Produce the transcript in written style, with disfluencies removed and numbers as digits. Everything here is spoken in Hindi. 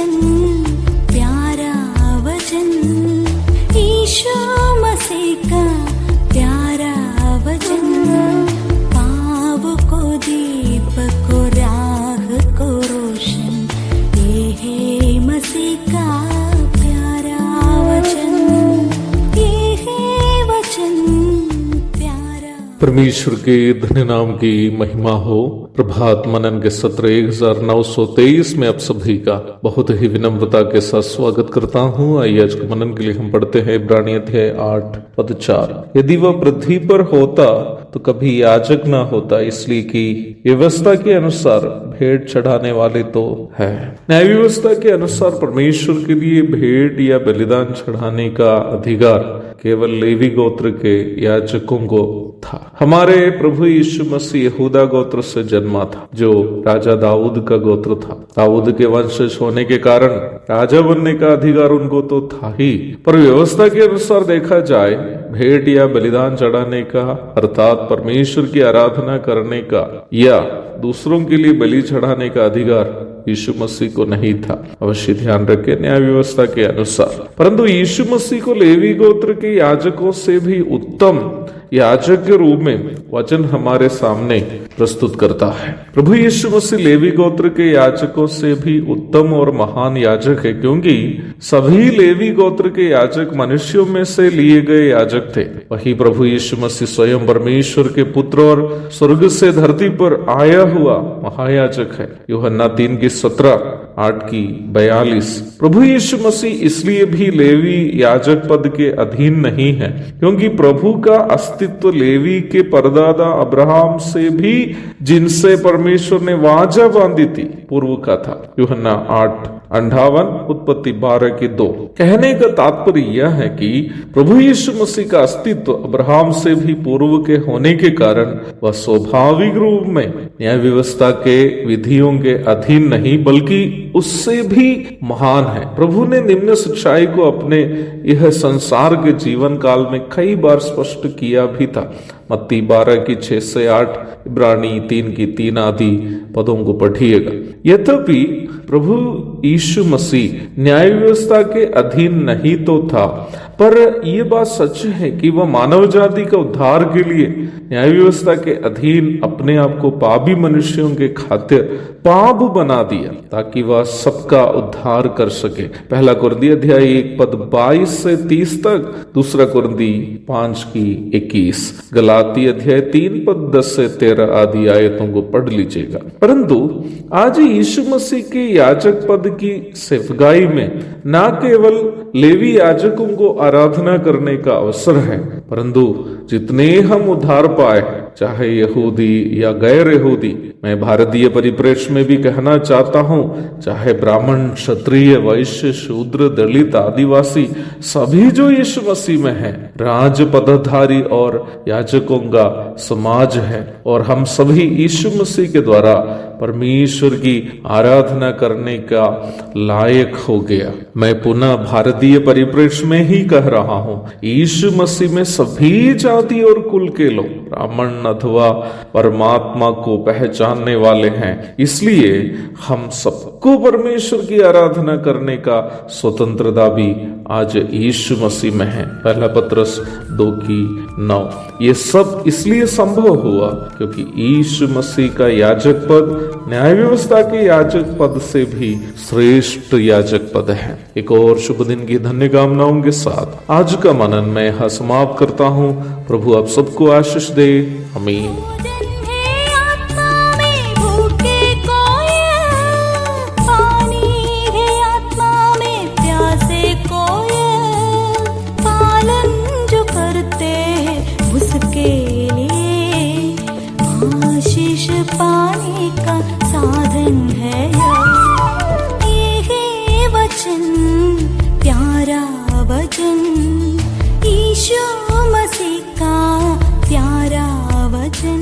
वचन, प्यारा वचन, यीशु मसीह का प्यारा वचन, पाव को दीप को राह को रोशन, ये है मसीह का प्यारा वचन, ये है वचन प्यारा। परमेश्वर के धन्य नाम की महिमा हो। प्रभात मनन के सत्र 1923 में आप सभी का बहुत ही विनम्रता के साथ स्वागत करता हूँ। आइए आज के मनन के लिए हम पढ़ते हैं इब्रानी अध्याय 8 पद 4। यदि वह पृथ्वी पर होता तो कभी याजक ना होता, इसलिए कि व्यवस्था के अनुसार भेंट चढ़ाने वाले तो है। न्याय व्यवस्था के अनुसार परमेश्वर के लिए भेंट या बलिदान चढ़ाने का अधिकार केवल लेवी गोत्र के याजकों को था। हमारे प्रभु यीशु मसीह यहूदा गोत्र से जन्मा था, जो राजा दाऊद का गोत्र था। दाऊद के वंशज होने के कारण राजा बनने का अधिकार उनको तो था ही, पर व्यवस्था के अनुसार देखा जाए भेंट या बलिदान चढ़ाने का अर्थात परमेश्वर की आराधना करने का या दूसरों के लिए बलि चढ़ाने का अधिकार यीशु मसीह को नहीं था। अवश्य ध्यान रखें, न्याय व्यवस्था के अनुसार। परंतु यीशु मसीह को लेवी गोत्र के याजकों से भी उत्तम याजक के रूप में वचन हमारे सामने प्रस्तुत करता है। प्रभु यीशु मसीह लेवी गोत्र के याजकों से भी उत्तम और महान याजक है, क्योंकि सभी लेवी गोत्र के याजक मनुष्यों में से लिए गए याजक थे। वही प्रभु यीशु मसीह स्वयं परमेश्वर के पुत्र और स्वर्ग से धरती पर आया हुआ महायाजक है। यूहन्ना 3:17-8-42। प्रभु यीशु मसीह इसलिए भी लेवी याजक पद के अधीन नहीं है, क्योंकि प्रभु का अस्तित्व लेवी के परदादा अब्राहम से भी, जिनसे परमेश्वर ने वाचा बांधी थी, पूर्व का था। यूहन्ना 8:58, उत्पत्ति 12:2। कहने का तात्पर्य यह है कि प्रभु यीशु मसीह का अस्तित्व अब्राहम से भी पूर्व के होने के कारण वह स्वाभाविक रूप में न्याय व्यवस्था के विधियों के अधीन नहीं, बल्कि उससे भी महान है। प्रभु ने निम्न सच्चाई को अपने यह संसार के जीवन काल में कई बार स्पष्ट किया भी था। मत्ती 12:6-8, इब्रानी 3:3 आदि पदों को पढ़िएगा। यद्यपि प्रभु यीशु मसीह न्याय व्यवस्था के अधीन नहीं तो था, पर यह बात सच है कि वह मानव जाति का उद्धार के लिए न्याय व्यवस्था के अधीन अपने आप को पापी मनुष्यों के खातिर पाप बना दिया, ताकि वह सबका उद्धार कर सके। पहला कुरिन्ती अध्याय 1 पद 22-30 तक, दूसरा कुरिन्ती 5:21, गलाती अध्याय 3 पद 10-13 आदि आयतों को पढ़ लीजिएगा। परंतु आज यीशु मसीह के याजक पद की सेवकाई में न केवल लेवी याजकों को आराधना करने का अवसर है, परंतु जितने हम उद्धार पाए, चाहे यहूदी या गैर यहूदी, मैं भारतीय परिप्रेक्ष्य में भी कहना चाहता हूँ, चाहे ब्राह्मण, क्षत्रिय, वैश्य, शूद्र, दलित, आदिवासी, सभी जो यीशु मसीह में है, राज पदधारी और याजकों का समाज है, और हम सभी यीशु मसीह के द्वारा परमेश्वर की आराधना करने का लायक हो गया। मैं पुनः भारतीय परिप्रेक्ष्य में ही कह रहा हूँ, यीशु मसीह में सभी जाति और कुल के लोग, ब्राह्मण अथवा परमात्मा को पहचानने वाले हैं। इसलिए हम सबको परमेश्वर की आराधना करने का स्वतंत्रता भी आज यीशु मसीह में है। पहला पत्रस 2:9। ये सब इसलिए संभव हुआ क्योंकि यीशु मसीह का याजक पद न्याय व्यवस्था के याजक पद से भी श्रेष्ठ याजक पद है। एक और शुभ दिन की धन्य कामनाओं के साथ आज का मनन मैं यहाँ समाप्त करता हूँ। प्रभु आप सबको आशीष दे। आमीन। पाने का साधन है ये है वचन, प्यारा वचन, यीशु मसीह का प्यारा वचन।